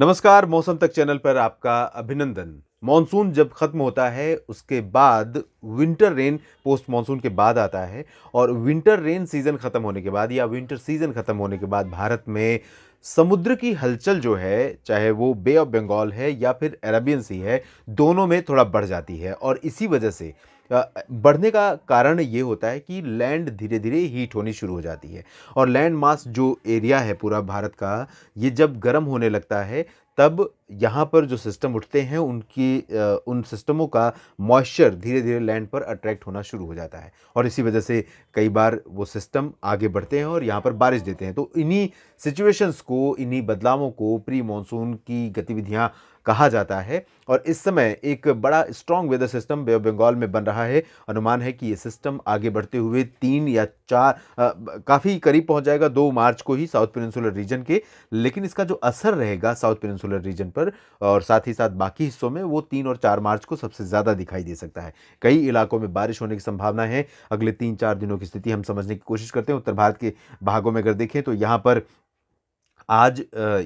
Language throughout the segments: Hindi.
नमस्कार, मौसम तक चैनल पर आपका अभिनंदन। मॉनसून जब खत्म होता है उसके बाद विंटर रेन पोस्ट मॉनसून के बाद आता है और विंटर रेन सीजन खत्म होने के बाद या विंटर सीजन खत्म होने के बाद भारत में समुद्र की हलचल जो है, चाहे वो बे ऑफ बंगाल है या फिर अरेबियन सी है, दोनों में थोड़ा बढ़ जाती है और इसी वजह से बढ़ने का कारण ये होता है कि लैंड धीरे-धीरे हीट होनी शुरू हो जाती है और लैंड मास जो एरिया है पूरा भारत का, ये जब गर्म होने लगता है तब यहाँ पर जो सिस्टम उठते हैं उन सिस्टमों का मॉइस्चर धीरे-धीरे लैंड पर अट्रैक्ट होना शुरू हो जाता है और इसी वजह से कई बार वो सिस्टम आगे बढ़ते हैं और यहाँ पर बारिश देते हैं। तो इन्हीं सिचुएशंस को, इन्हीं बदलावों को प्री मानसून की गतिविधियाँ कहा जाता है और इस समय एक बड़ा strong weather system bay of Bengal में बन रहा है। अनुमान है कि ये सिस्टम आगे बढ़ते हुए 3 या 4 काफ़ी करीब पहुँच जाएगा 2 मार्च को ही साउथ पेनिनसुलर रीजन के। लेकिन इसका जो असर रहेगा साउथ पेनिनसुलर रीजन पर और साथ ही साथ बाकी हिस्सों में वो 3 और 4 मार्च को सबसे ज़्यादा दिखाई दे सकता है। कई इलाकों में बारिश होने की संभावना है। अगले 3-4 दिनों की स्थिति हम समझने की कोशिश करते हैं। उत्तर भारत के भागों में अगर देखें तो यहाँ पर आज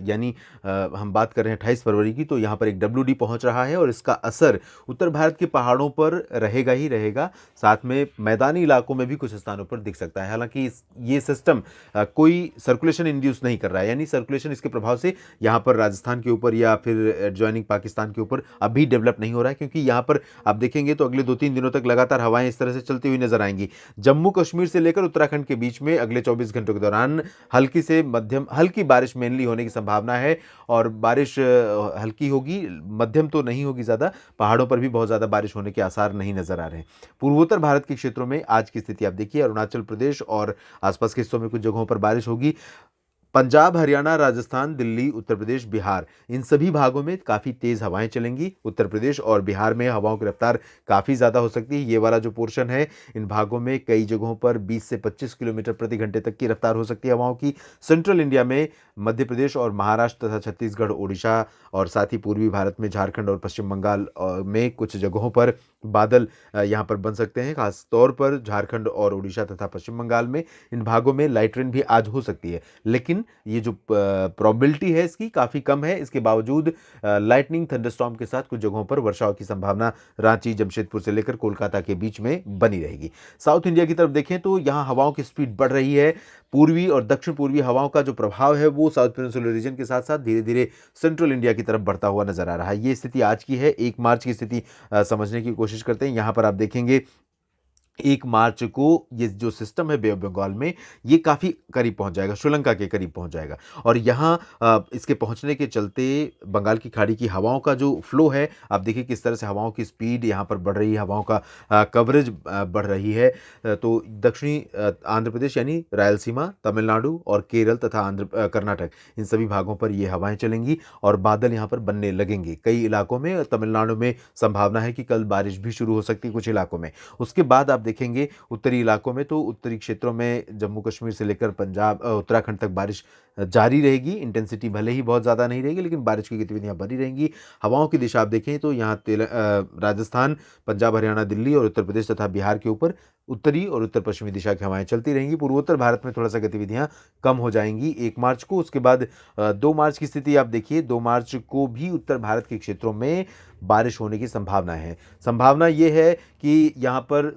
यानी हम बात कर रहे हैं 28 फरवरी की, तो यहाँ पर एक डब्ल्यूडी पहुँच रहा है और इसका असर उत्तर भारत के पहाड़ों पर रहेगा ही रहेगा। साथ में मैदानी इलाकों में भी कुछ स्थानों पर दिख सकता है। हालाँकि ये सिस्टम कोई सर्कुलेशन इंड्यूस नहीं कर रहा है, यानी सर्कुलेशन इसके प्रभाव से यहाँ पर राजस्थान के ऊपर या फिर एडजॉइनिंग पाकिस्तान के ऊपर अभी डेवलप नहीं हो रहा है, क्योंकि यहाँ पर आप देखेंगे तो अगले 2-3 दिनों तक लगातार हवाएं इस तरह से चलती हुई नजर आएंगी। जम्मू कश्मीर से लेकर उत्तराखंड के बीच में अगले 24 घंटों के दौरान हल्की से मध्यम हल्की बारिश मेनली होने की संभावना है और बारिश हल्की होगी, मध्यम तो नहीं होगी ज़्यादा। पहाड़ों पर भी बहुत ज़्यादा बारिश होने के आसार नहीं नज़र आ रहे हैं। पूर्वोत्तर भारत के क्षेत्रों में आज की स्थिति आप देखिए, अरुणाचल प्रदेश और आसपास के हिस्सों में कुछ जगहों पर बारिश होगी। पंजाब, हरियाणा, राजस्थान, दिल्ली, उत्तर प्रदेश, बिहार, इन सभी भागों में काफ़ी तेज़ हवाएं चलेंगी। उत्तर प्रदेश और बिहार में हवाओं की रफ्तार काफ़ी ज़्यादा हो सकती है। ये वाला जो पोर्शन है, इन भागों में कई जगहों पर 20 से 25 किलोमीटर प्रति घंटे तक की रफ्तार हो सकती है हवाओं की। सेंट्रल इंडिया में मध्य प्रदेश और महाराष्ट्र तथा छत्तीसगढ़, ओडिशा और साथ ही पूर्वी भारत में झारखंड और पश्चिम बंगाल में कुछ जगहों पर बादल यहाँ पर बन सकते हैं। खास तौर पर झारखंड और उड़ीसा तथा पश्चिम बंगाल में इन भागों में लाइट रेन भी आज हो सकती है। लेकिन ये जो प्रोबेबिलिटी है इसकी काफ़ी कम है। इसके बावजूद लाइटनिंग थंडरस्टॉर्म के साथ कुछ जगहों पर वर्षा की संभावना रांची, जमशेदपुर से लेकर कोलकाता के बीच में बनी रहेगी। साउथ इंडिया की तरफ देखें तो यहाँ हवाओं की स्पीड बढ़ रही है। पूर्वी और दक्षिण पूर्वी हवाओं का जो प्रभाव है वो साउथ पेनिनसुलर रीजन के साथ साथ धीरे धीरे सेंट्रल इंडिया की तरफ बढ़ता हुआ नजर आ रहा है। ये स्थिति आज की है। 1 मार्च की स्थिति समझने की कोशिश करते हैं। यहाँ पर आप देखेंगे 1 मार्च को ये जो सिस्टम है बे ऑफ बंगाल में, ये काफ़ी करीब पहुंच जाएगा, श्रीलंका के करीब पहुंच जाएगा और यहाँ इसके पहुंचने के चलते बंगाल की खाड़ी की हवाओं का जो फ्लो है, आप देखिए किस तरह से हवाओं की स्पीड यहाँ पर बढ़ रही है, हवाओं का कवरेज बढ़ रही है। तो दक्षिणी आंध्र प्रदेश यानी रायलसीमा, तमिलनाडु और केरल तथा कर्नाटक, इन सभी भागों पर ये हवाएं चलेंगी और बादल यहाँ पर बनने लगेंगे कई इलाकों में। तमिलनाडु में संभावना है कि कल बारिश भी शुरू हो सकती है कुछ इलाकों में। उसके बाद आप देखेंगे उत्तरी इलाकों में, तो उत्तरी क्षेत्रों में जम्मू कश्मीर से लेकर पंजाब उत्तराखंड तक बारिश जारी रहेगी। इंटेंसिटी भले ही बहुत ज़्यादा नहीं रहेगी, लेकिन बारिश की गतिविधियां बनी रहेंगी। हवाओं की दिशा आप देखें तो यहाँ राजस्थान, पंजाब, हरियाणा, दिल्ली और उत्तर प्रदेश तथा बिहार के ऊपर उत्तरी और उत्तर पश्चिमी दिशा की हवाएं चलती रहेंगी। पूर्वोत्तर भारत में थोड़ा सा गतिविधियां कम हो जाएंगी 1 मार्च को। उसके बाद 2 मार्च की स्थिति आप देखिए, 2 मार्च को भी उत्तर भारत के क्षेत्रों में बारिश होने की संभावना है। संभावना ये है कि यहाँ पर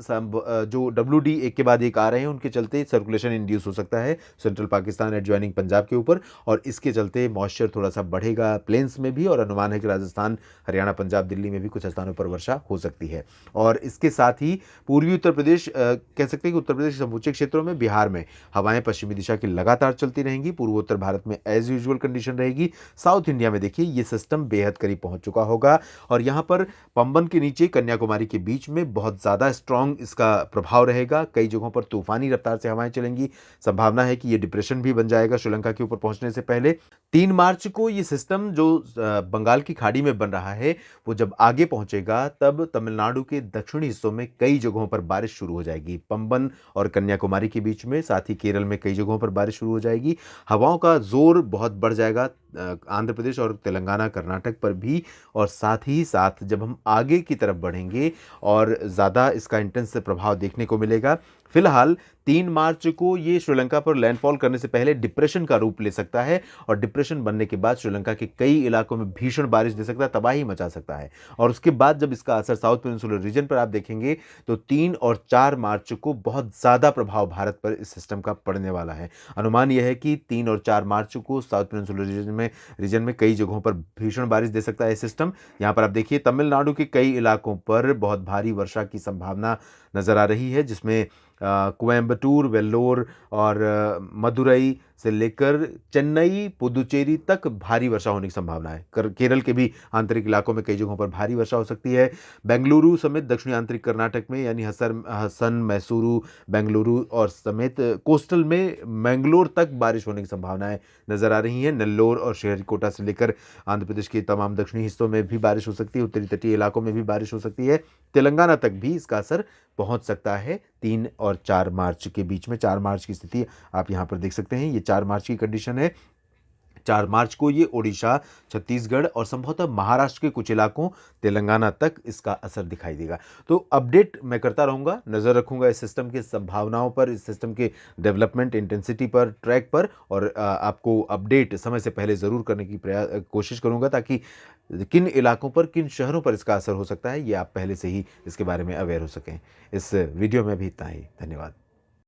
जो डब्ल्यूडी एक के बाद एक आ रहे हैं, उनके चलते सर्कुलेशन इंड्यूस हो सकता है सेंट्रल पाकिस्तान एडजॉइनिंग पंजाब के ऊपर और इसके चलते मॉइस्चर थोड़ा सा बढ़ेगा प्लेन्स में भी और अनुमान है कि राजस्थान, हरियाणा, पंजाब, दिल्ली में भी कुछ स्थानों पर वर्षा हो सकती है। और इसके साथ ही पूर्वी उत्तर प्रदेश कह सकते हैं कि उत्तर प्रदेश के समूचे क्षेत्रों में, बिहार में हवाएं पश्चिमी दिशा की लगातार चलती रहेंगी। पूर्वोत्तर भारत में एज यूजुअल कंडीशन रहेगी। साउथ इंडिया में देखिए ये सिस्टम बेहद करीब पहुंच चुका होगा और यहाँ पर पंबन के नीचे कन्याकुमारी के बीच में बहुत ज़्यादा स्ट्रॉन्ग इसका प्रभाव रहेगा। कई जगहों पर तूफानी रफ्तार से हवाएं चलेंगी। संभावना है कि ये डिप्रेशन भी बन जाएगा श्रीलंका के ऊपर पहुंचने से पहले। 3 मार्च को ये सिस्टम जो बंगाल की खाड़ी में बन रहा है, वो जब आगे पहुंचेगा तब तमिलनाडु के दक्षिणी हिस्सों में कई जगहों पर बारिश शुरू हो जाएगी। पंबन और कन्याकुमारी के बीच में, साथ ही केरल में कई जगहों पर बारिश शुरू हो जाएगी। हवाओं का जोर बहुत बढ़ जाएगा। आंध्र प्रदेश और तेलंगाना, कर्नाटक पर भी, और साथ ही साथ जब हम आगे की तरफ बढ़ेंगे और ज़्यादा इसका इंटेंस प्रभाव देखने को मिलेगा। फिलहाल 3 मार्च को ये श्रीलंका पर लैंडफॉल करने से पहले डिप्रेशन का रूप ले सकता है, और डिप्रेशन बनने के बाद श्रीलंका के कई इलाकों में भीषण बारिश दे सकता है, तबाही मचा सकता है। और उसके बाद जब इसका असर साउथ पेनिनसुलर रीजन पर आप देखेंगे तो 3 और 4 मार्च को बहुत ज़्यादा प्रभाव भारत पर इस सिस्टम का पड़ने वाला है। अनुमान यह है कि 3 और 4 मार्च को साउथ पेनिनसुलर रीजन में कई जगहों पर भीषण बारिश दे सकता है सिस्टम। यहाँ पर आप देखिए तमिलनाडु के कई इलाकों पर बहुत भारी वर्षा की संभावना नजर आ रही है, जिसमें कोयम्बटूर, वेल्लोर और मदुरई से लेकर चेन्नई, पुदुचेरी तक भारी वर्षा होने की संभावना है। केरल के भी आंतरिक इलाकों में कई जगहों पर भारी वर्षा हो सकती है। बेंगलुरु समेत दक्षिणी आंतरिक कर्नाटक में यानी हसन, मैसूरू, बेंगलुरु और समेत कोस्टल में मैंगलोर तक बारिश होने की संभावनाएं नजर आ रही हैं। नेल्लोर और श्रीहरिकोटा से लेकर आंध्र प्रदेश के तमाम दक्षिणी हिस्सों में भी बारिश हो सकती है। उत्तरी तटीय इलाकों में भी बारिश हो सकती है। तेलंगाना तक भी इसका असर पहुंच सकता है 3 और 4 मार्च के बीच में। 4 मार्च की स्थिति आप यहां पर देख सकते हैं, ये 4 मार्च की कंडीशन है। 4 मार्च को ये ओडिशा, छत्तीसगढ़ और संभवतः महाराष्ट्र के कुछ इलाकों, तेलंगाना तक इसका असर दिखाई देगा। तो अपडेट मैं करता रहूँगा, नज़र रखूँगा इस सिस्टम की संभावनाओं पर, इस सिस्टम के डेवलपमेंट इंटेंसिटी पर, ट्रैक पर, और आपको अपडेट समय से पहले ज़रूर करने की कोशिश करूँगा, ताकि किन इलाकों पर, किन शहरों पर इसका असर हो सकता है, ये आप पहले से ही इसके बारे में अवेयर हो सकें। इस वीडियो में भी इतना ही। धन्यवाद।